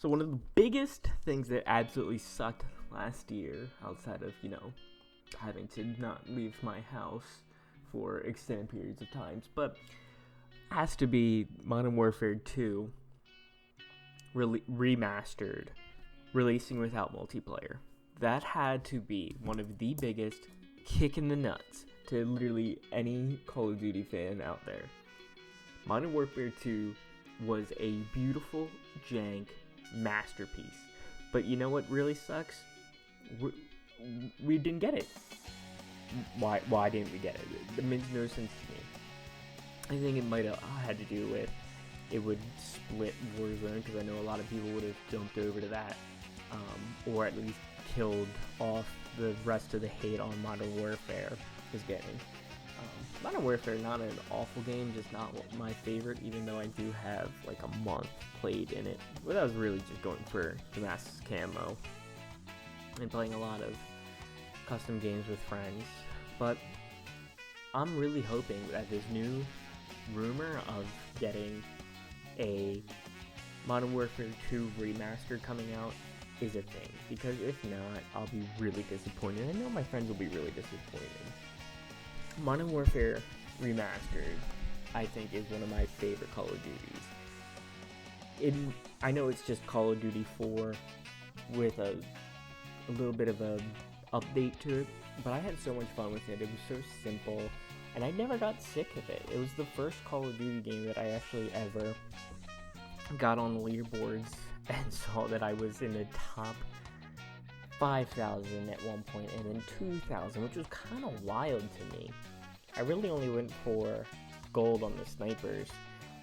So one of the biggest things that absolutely sucked last year, outside of, having to not leave my house for extended periods of times, but has to be Modern Warfare 2 Remastered, releasing without multiplayer. That had to be one of the biggest kick in the nuts to literally any Call of Duty fan out there. Modern Warfare 2 was a beautiful, jank masterpiece. But you know what really sucks? We didn't get it. Why didn't we get it? It makes no sense to me. I think it might have had to do with it would split Warzone, because I know a lot of people would have jumped over to that, or at least killed off the rest of the hate on Modern Warfare was getting. Modern Warfare, not an awful game, just not my favorite, even though I do have like a month played in it. But I was really just going for Damascus camo and playing a lot of custom games with friends. But I'm really hoping that this new rumor of getting a Modern Warfare 2 Remastered coming out is a thing, because if not, I'll be really disappointed. I know my friends will be really disappointed. Modern Warfare Remastered, I think, is one of my favorite Call of Duties. I know it's just Call of Duty 4 with a little bit of a update to it, but I had so much fun with it. It was so simple, and I never got sick of it. It was the first Call of Duty game that I actually ever got on the leaderboards and saw that I was in the top 5,000 at one point, and then 2,000, which was kind of wild to me. I really only went for gold on the snipers,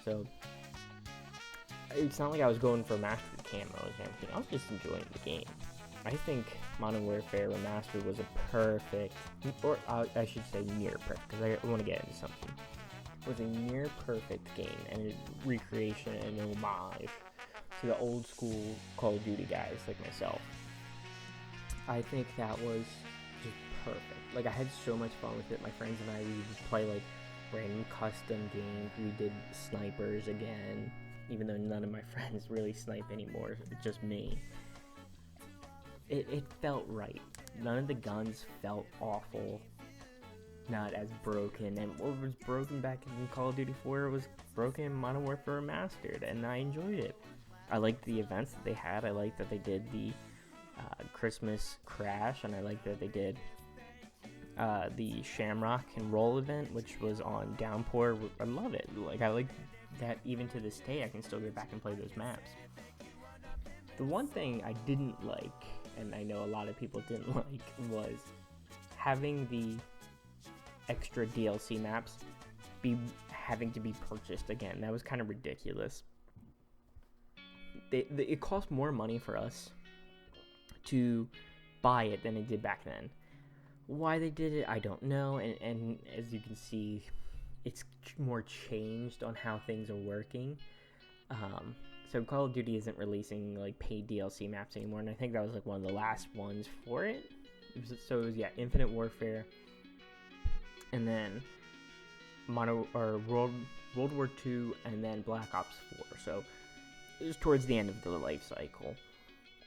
so it's not like I was going for mastered camos and everything. I was just enjoying the game. I think Modern Warfare Remastered was a perfect, or I should say near perfect, because I want to get into something. It was a near perfect game, and a recreation and an homage to the old school Call of Duty guys like myself. I think that was just perfect. Like, I had so much fun with it. My friends and I, we would just play like random custom games. We did snipers again, even though none of my friends really snipe anymore. It's just me. It felt right. None of the guns felt awful. Not as broken. And what was broken back in Call of Duty 4 was broken in Modern Warfare Remastered, and I enjoyed it. I liked the events that they had. I liked that they did the Christmas Crash, and I like that they did the Shamrock and Roll event, which was on Downpour. I love it. Like, I like that even to this day I can still go back and play those maps. The one thing I didn't like, and I know a lot of people didn't like, was having the extra DLC maps having to be purchased again. That was kind of ridiculous. It cost more money for us to buy it than it did back then. Why they did it, I don't know, and as you can see, it's more changed on how things are working. So Call of Duty isn't releasing like paid DLC maps anymore, and I think that was like one of the last ones for it. It was Infinite Warfare, and then World War II, and then Black Ops 4. So it was towards the end of the life cycle.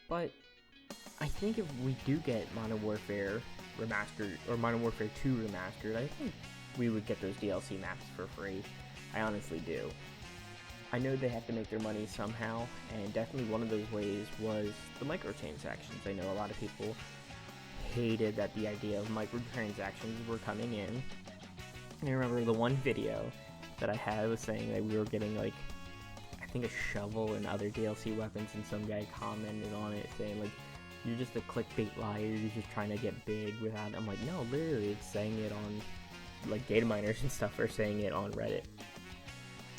But I think if we do get Modern Warfare Remastered, or Modern Warfare 2 Remastered, I think we would get those DLC maps for free. I honestly do. I know they have to make their money somehow, and definitely one of those ways was the microtransactions. I know a lot of people hated that the idea of microtransactions were coming in. And I remember the one video that I had was saying that we were getting like, I think, a shovel and other DLC weapons, and some guy commented on it saying like, you're just a clickbait liar, you're just trying to get big without it. I'm like, no, literally, it's saying it on, like, data miners and stuff are saying it on Reddit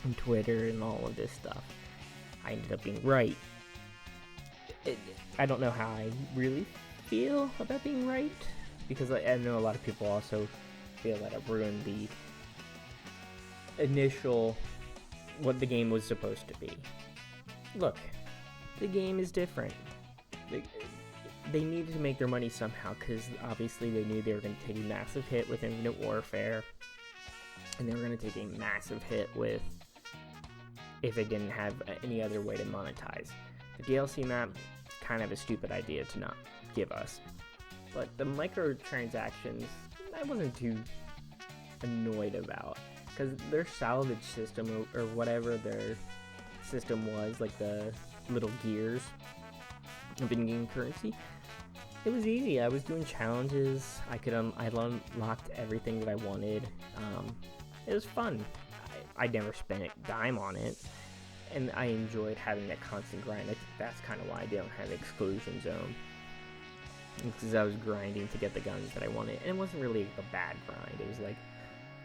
and Twitter and all of this stuff. I ended up being right. I don't know how I really feel about being right, because I know a lot of people also feel that I've ruined the initial, what the game was supposed to be. Look, the game is different. They needed to make their money somehow, because obviously they knew they were going to take a massive hit with Infinite Warfare, and they were going to take a massive hit with if they didn't have any other way to monetize. The DLC map, kind of a stupid idea to not give us. But the microtransactions, I wasn't too annoyed about, because their salvage system or whatever their system was, like the little gears of in-game currency, it was easy. I was doing challenges. I unlocked everything that I wanted. It was fun. I never spent a dime on it, and I enjoyed having that constant grind. I think that's kind of why I don't have Exclusion Zone, because I was grinding to get the guns that I wanted, and it wasn't really a bad grind. It was like,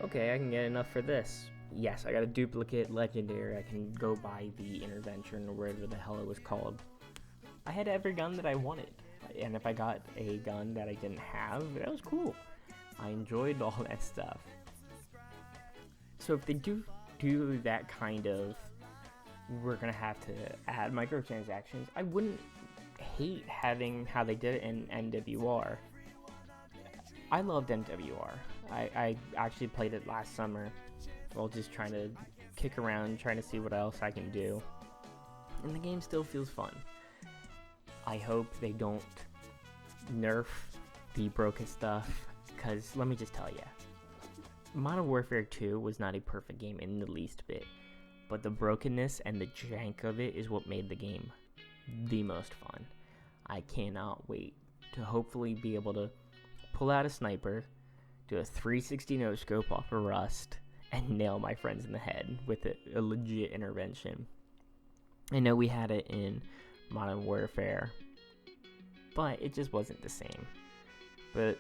okay, I can get enough for this. Yes, I got a duplicate legendary. I can go buy the intervention or whatever the hell it was called. I had every gun that I wanted, and if I got a gun that I didn't have, that was cool. I enjoyed all that stuff. So if they do that kind of, we're gonna have to add microtransactions, I wouldn't hate having how they did it in MWR. I loved MWR. I actually played it last summer while just trying to kick around, trying to see what else I can do. And the game still feels fun. I hope they don't nerf the broken stuff, because let me just tell you, Modern Warfare 2 was not a perfect game in the least bit, but the brokenness and the jank of it is what made the game the most fun. I cannot wait to hopefully be able to pull out a sniper, do a 360 no-scope off of Rust, and nail my friends in the head with a legit intervention. I know we had it in Modern Warfare, but it just wasn't the same. But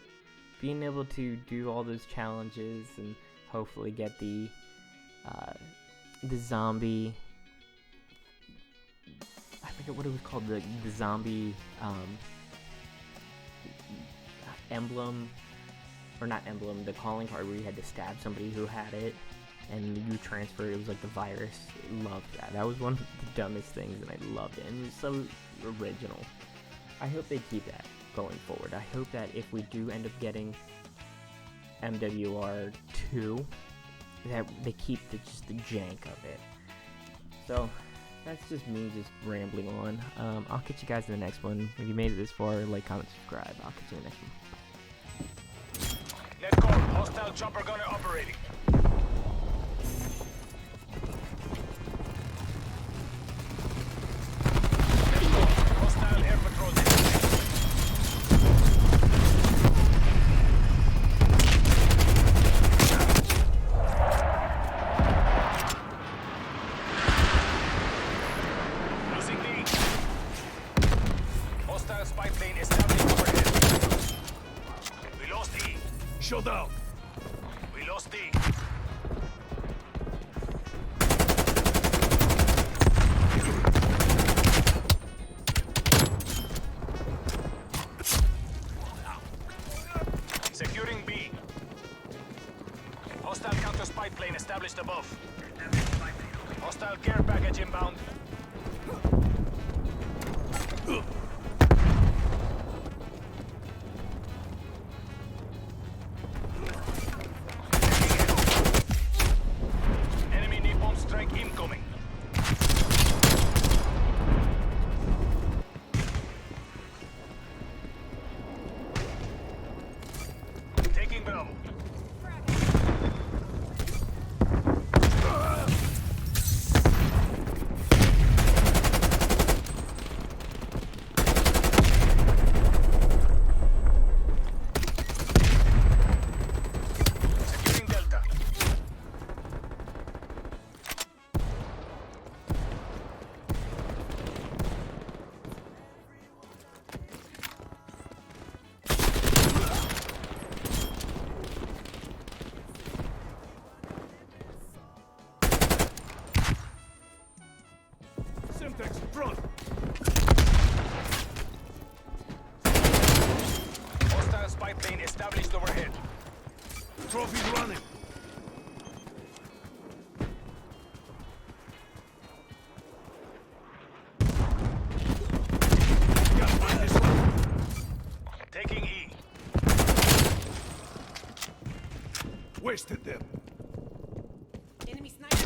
being able to do all those challenges and hopefully get the zombie, I forget what it was called, the zombie emblem, or not emblem, the calling card where you had to stab somebody who had it, and you transfer, it was like the virus. Loved that. That was one of the dumbest things, and I loved it, and it was so original. I hope they keep that going forward. I hope that if we do end up getting MWR 2, that they keep just the jank of it. So that's just me just rambling on. I'll catch you guys in the next one. If you made it this far, like, comment, subscribe. I'll catch you in the next one. Net core, hostile chopper gunner operating. Net core, hostile air patrol. Losing D. Hostile spy plane established overhead. We lost E. Showdown. We lost D. Securing B. Hostile counter spy plane established above. Hostile care package inbound. Enemy napalm strike incoming. Taking Bravo. Securing Delta. Simtex front. Hostile spy plane established overhead. Trophy running. Taking E. Wasted them. Enemy sniper.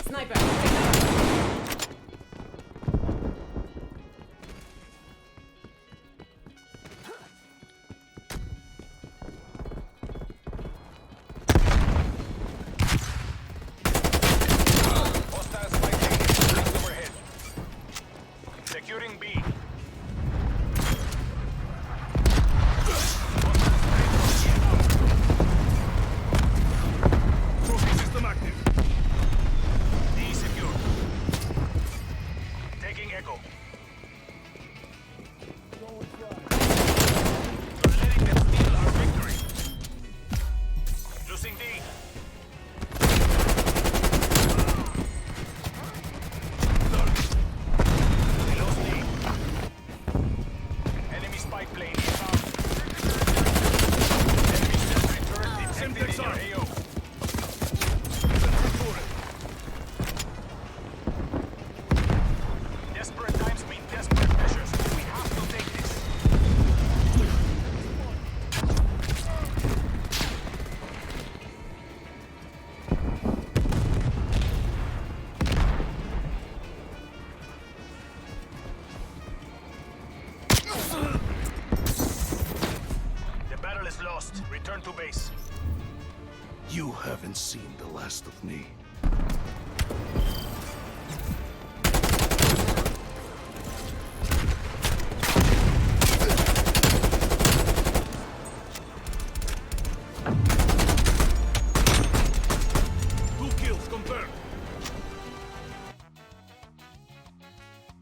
Sniper. Desperate times mean desperate measures. We have to take this. The battle is lost. Return to base. You haven't seen the last of me.